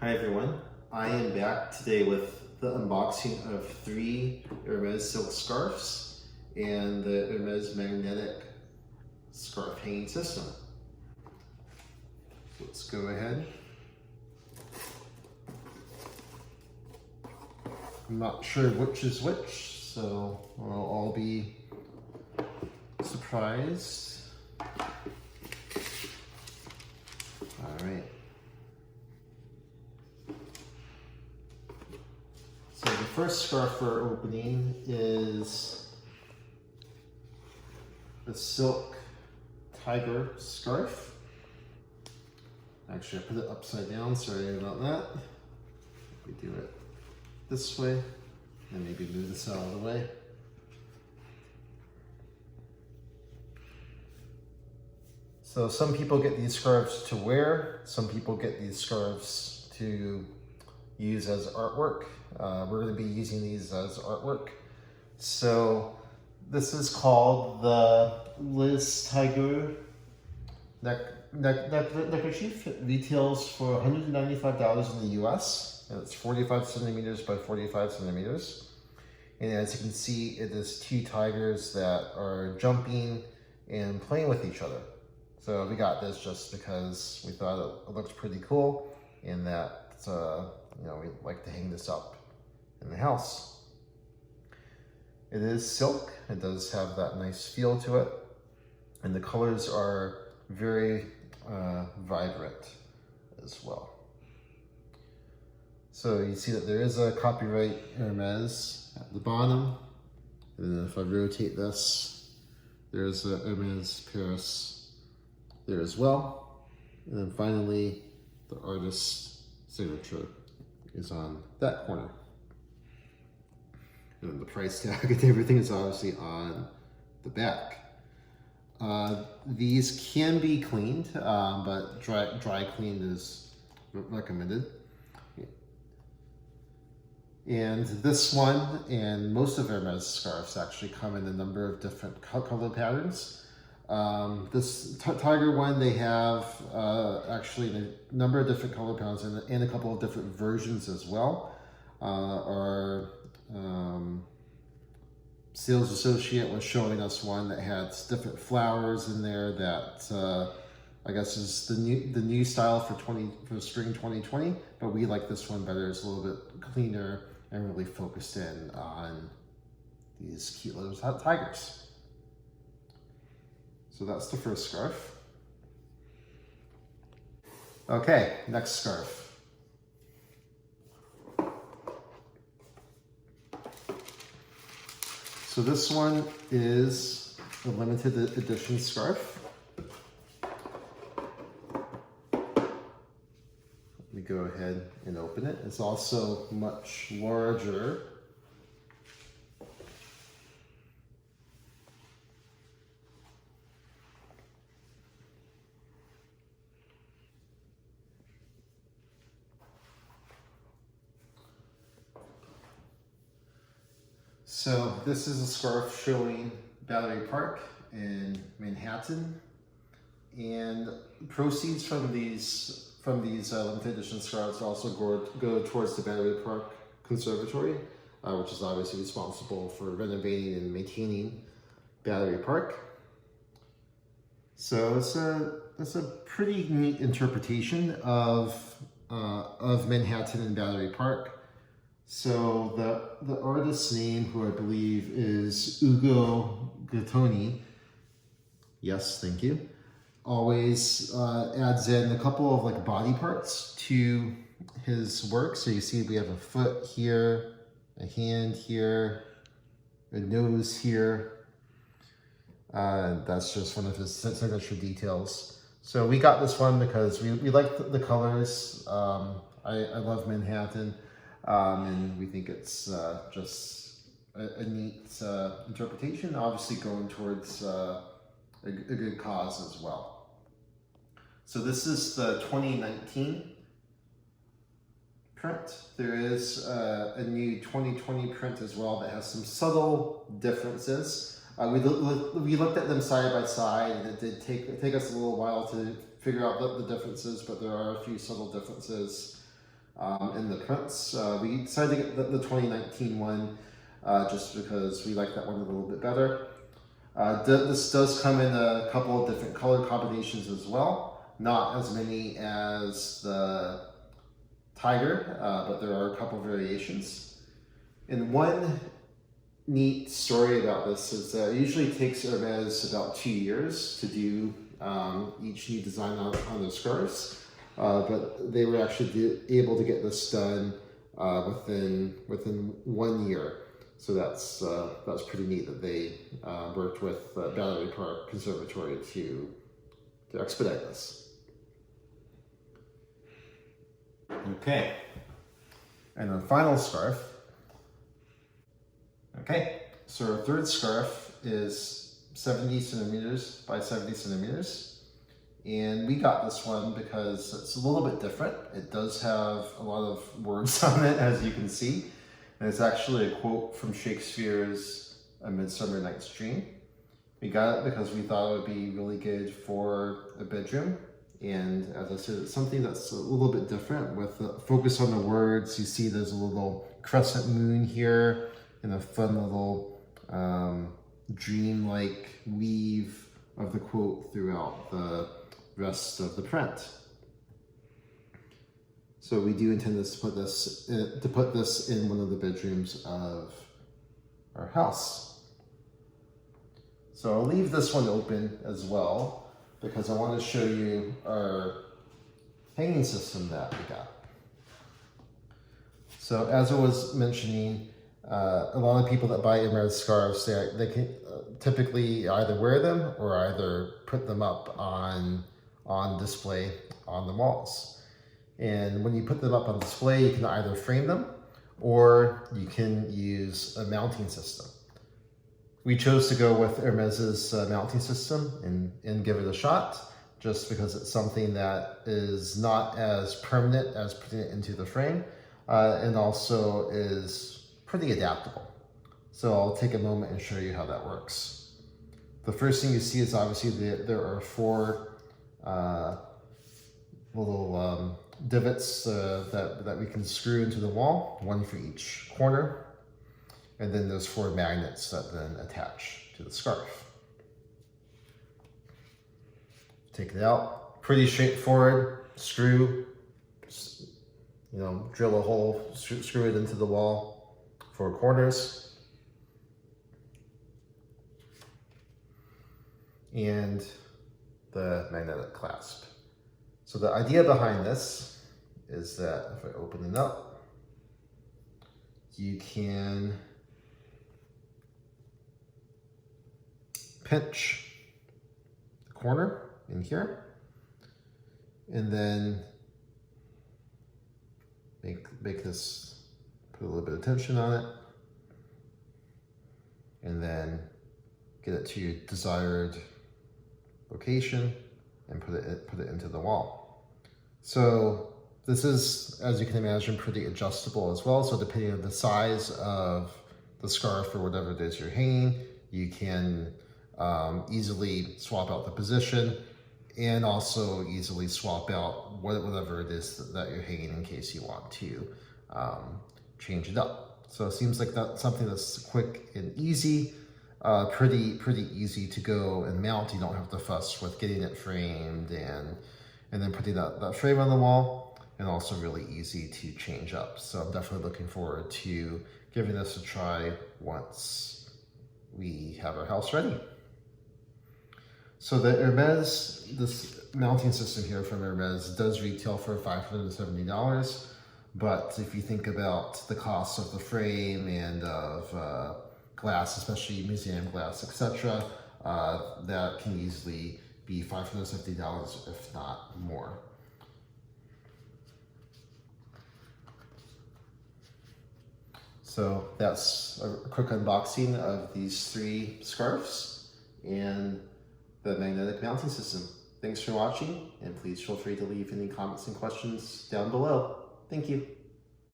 Hi everyone, I am back today with the unboxing of 3 Hermès silk scarves and the Hermès magnetic scarf hanging system. So let's go ahead. I'm not sure which is which, so we'll all be surprised. All right. So the first scarf we're opening is the silk tiger scarf. Actually, I put it upside down, sorry about that. We do it this way, and maybe move this out of the way. So some people get these scarves to wear, some people get these scarves to use as artwork. We're going to be using these as artwork. So this is called the Tigreaux neckerchief. It retails for $195 in the US, and it's 45 centimeters by 45 centimeters. And as you can see, it is 2 tigers that are jumping and playing with each other. So we got this just because we thought it looked pretty cool, and that we'd like to hang this up in the house. It is silk. It does have that nice feel to it, and the colors are very vibrant as well. So you see that there is a copyright Hermès at the bottom, and then if I rotate this, there's a Hermès Paris there as well. And then finally, the artist's signature is on that corner. And then the price tag and everything is obviously on the back. These can be cleaned, but dry clean is recommended. And this one and most of Hermès scarves actually come in a number of different color patterns. This tiger one, they have actually a number of different color patterns and a couple of different versions as well. Our sales associate was showing us one that had different flowers in there that I guess is the new style for spring 2020, but we like this one better. It's a little bit cleaner and really focused in on these cute little tigers. So that's the first scarf. Okay, next scarf. So this one is a limited edition scarf. Let me go ahead and open it. It's also much larger. So this is a scarf showing Battery Park in Manhattan, and proceeds from these limited edition scarves also go towards the Battery Park Conservatory, which is obviously responsible for renovating and maintaining Battery Park. So it's a pretty neat interpretation of Manhattan and Battery Park. So the artist's name, who I believe is Ugo Gattoni, yes, thank you, always adds in a couple of like body parts to his work. So you see we have a foot here, a hand here, a nose here. That's just one of his signature details. So we got this one because we like the colors. I love Manhattan. And we think it's just a neat interpretation, obviously going towards a good cause as well. So this is the 2019 print. There is a new 2020 print as well that has some subtle differences. We looked at them side by side, and it did take us a little while to figure out the differences, but there are a few subtle differences in the prints. We decided to get the 2019 one just because we like that one a little bit better. This does come in a couple of different color combinations as well. Not as many as the Tiger, but there are a couple variations. And one neat story about this is that it usually takes Hermès about 2 years to do each new design on the scarves, but they were actually able to get this done within 1 year. So that's pretty neat that they worked with Battery Park Conservatory to expedite this. Okay, and the final scarf. Okay, so our third scarf is 70 centimeters by 70 centimeters. And we got this one because it's a little bit different. It does have a lot of words on it, as you can see. And it's actually a quote from Shakespeare's A Midsummer Night's Dream. We got it because we thought it would be really good for a bedroom. And as I said, it's something that's a little bit different with the focus on the words. You see there's a little crescent moon here and a fun little dream-like weave of the quote throughout the rest of the print. So we do intend to put this in one of the bedrooms of our house. So I'll leave this one open as well because I want to show you our hanging system that we got. So as I was mentioning, a lot of people that buy Hermès scarves, they can typically either wear them or either put them up on display on the walls. And when you put them up on display, you can either frame them or you can use a mounting system. We chose to go with Hermès's mounting system and give it a shot, just because it's something that is not as permanent as putting it into the frame, and also is pretty adaptable. So I'll take a moment and show you how that works. The first thing you see is obviously there are 4 little divots that we can screw into the wall, 1 for each corner. And then there's 4 magnets that then attach to the scarf. Take it out, pretty straightforward. Screw, drill a hole, screw it into the wall, 4 corners. And the magnetic clasp. So the idea behind this is that if I open it up, you can pinch the corner in here and then make this, put a little bit of tension on it, and then get it to your desired location and put it into the wall. So this is, as you can imagine, pretty adjustable as well. So depending on the size of the scarf or whatever it is you're hanging, you can easily swap out the position and also easily swap out whatever it is that you're hanging in case you want to change it up. So it seems like that's something that's quick and easy, pretty easy to go and mount. You don't have to fuss with getting it framed and then putting that frame on the wall, and also really easy to change up. So I'm definitely looking forward to giving this a try once we have our house ready. So the Hermès, this mounting system here from Hermès does retail for $570, but if you think about the cost of the frame and of glass, especially museum glass, etc., that can easily be $550, if not more. So that's a quick unboxing of these 3 scarves and the magnetic mounting system. Thanks for watching, and please feel free to leave any comments and questions down below. Thank you.